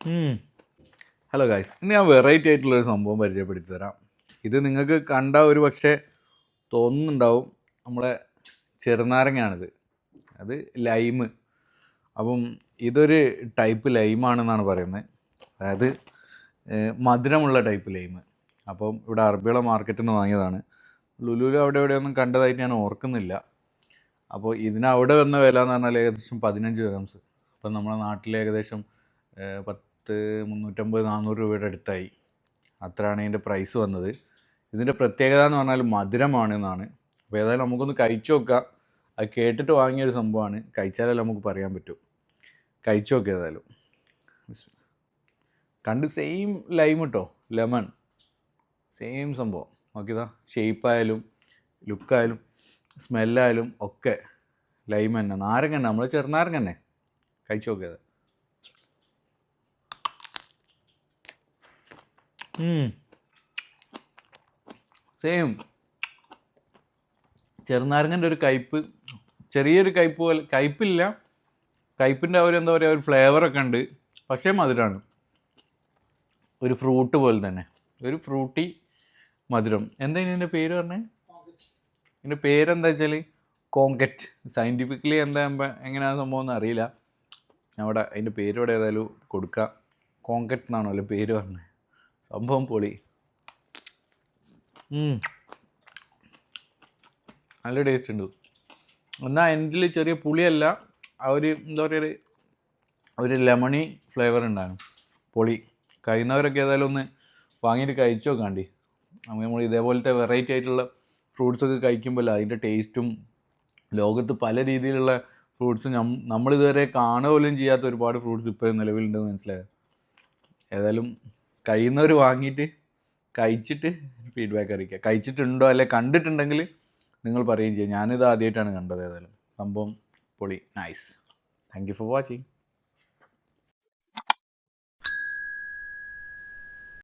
Hello guys, ഇന്ന് ഞാൻ variety ആയിട്ടുള്ളൊരു സംഭവം പരിചയപ്പെടുത്തി തരാം. ഇത് നിങ്ങൾക്ക് കണ്ട ഒരു പക്ഷേ തോന്നുന്നുണ്ടാവും നമ്മളെ ചെറുനാരങ്ങയാണിത്, അത് ലൈമ്. അപ്പം ഇതൊരു ടൈപ്പ് ലൈമാണെന്നാണ് പറയുന്നത്, അതായത് മധുരമുള്ള ടൈപ്പ് ലൈമ്. അപ്പം ഇവിടെ അറബിയുള്ള മാർക്കറ്റിൽ നിന്ന് വാങ്ങിയതാണ്. ലുലുവിൽ അവിടെ എവിടെയൊന്നും കണ്ടതായിട്ട് ഞാൻ ഓർക്കുന്നില്ല. അപ്പോൾ ഇതിനവിടെ വന്ന വില എന്ന് പറഞ്ഞാൽ ഏകദേശം 15 ദിർഹംസ്. അപ്പം നമ്മുടെ നാട്ടിൽ ഏകദേശം 350-400 രൂപയുടെ അടുത്തായി. അത്രയാണ് ഇതിൻ്റെ പ്രൈസ് വന്നത്. ഇതിൻ്റെ പ്രത്യേകത എന്ന് പറഞ്ഞാൽ മധുരമാണ് എന്നാണ്. അപ്പോൾ ഏതായാലും നമുക്കൊന്ന് കഴിച്ചു നോക്കാം. അത് കേട്ടിട്ട് വാങ്ങിയൊരു സംഭവമാണ്, കഴിച്ചാലല്ലേ നമുക്ക് പറയാൻ പറ്റൂ. കഴിച്ചു നോക്കുക ഏതായാലും. കണ്ട് സെയിം ലൈം കേട്ടോ, ലെമൺ സെയിം സംഭവം. നോക്കിയതാ, ഷേപ്പായാലും ലുക്കായാലും സ്മെല്ലായാലും ഒക്കെ ലൈം തന്നെ, നാരങ്ങ തന്നെ, നമ്മൾ ചെറുനാരങ്ങ തന്നെ. കഴിച്ചു നോക്കിയത്. സെയിം ചെറുനാരങ്ങൻ്റെ ഒരു കയ്പ്പ്, ചെറിയൊരു കയ്പ്പ് പോലെ. കയ്പ്പില്ല, കയ്പ്പിൻ്റെ ഒരു എന്താ പറയുക, ഒരു ഫ്ലേവറൊക്കെ ഉണ്ട്, പക്ഷേ മധുരമാണ്. ഒരു ഫ്രൂട്ട് പോലെ തന്നെ, ഒരു ഫ്രൂട്ടി മധുരം. എന്താ ഇതിൻ്റെ പേര് പറഞ്ഞത്? ഇതിൻ്റെ പേരെന്താ വെച്ചാൽ കോങ്കറ്റ്. സയൻറ്റിഫിക്കലി എന്താ എങ്ങനെയാണ് സംഭവം എന്ന് അറിയില്ല. ഞാൻ ഇവിടെ അതിൻ്റെ പേരോടെ ഏതായാലും കൊടുക്കാം. കോങ്കറ്റ് എന്നാണോ അല്ലെ പേര് പറഞ്ഞത്. സംഭവം പൊളി. നല്ല ടേസ്റ്റ് ഉണ്ട്. എന്നാൽ എൻ്റെ ചെറിയ പുളിയല്ല, ആ ഒരു എന്താ പറയുക, ഒരു ലെമണി ഫ്ലേവർ ഉണ്ടാകും. പൊളി. കഴിയുന്നവരൊക്കെ ഏതായാലും ഒന്ന് വാങ്ങിയിട്ട് കഴിച്ചു നോക്കാണ്ടി. നമ്മൾ ഇതേപോലത്തെ വെറൈറ്റി ആയിട്ടുള്ള ഫ്രൂട്ട്സൊക്കെ കഴിക്കുമ്പോൾ അതിൻ്റെ ടേസ്റ്റും, ലോകത്ത് പല രീതിയിലുള്ള ഫ്രൂട്ട്സ് നമ്മളിതുവരെ കാണുക പോലും ചെയ്യാത്ത ഒരുപാട് ഫ്രൂട്ട്സ് ഇപ്പോൾ നിലവിലുണ്ടെന്ന് മനസ്സിലായത്. ഏതായാലും കഴിയുന്നവർ വാങ്ങിയിട്ട് കഴിച്ചിട്ട് ഫീഡ്ബാക്ക് അറിയിക്കുക. കഴിച്ചിട്ടുണ്ടോ അല്ലെ കണ്ടിട്ടുണ്ടെങ്കിൽ നിങ്ങൾ പറയുകയും ചെയ്യുക. ഞാനിത് ആദ്യമായിട്ടാണ് കണ്ടത്. ഏതായാലും സംഭവം പൊളി, nice. Thank you for watching.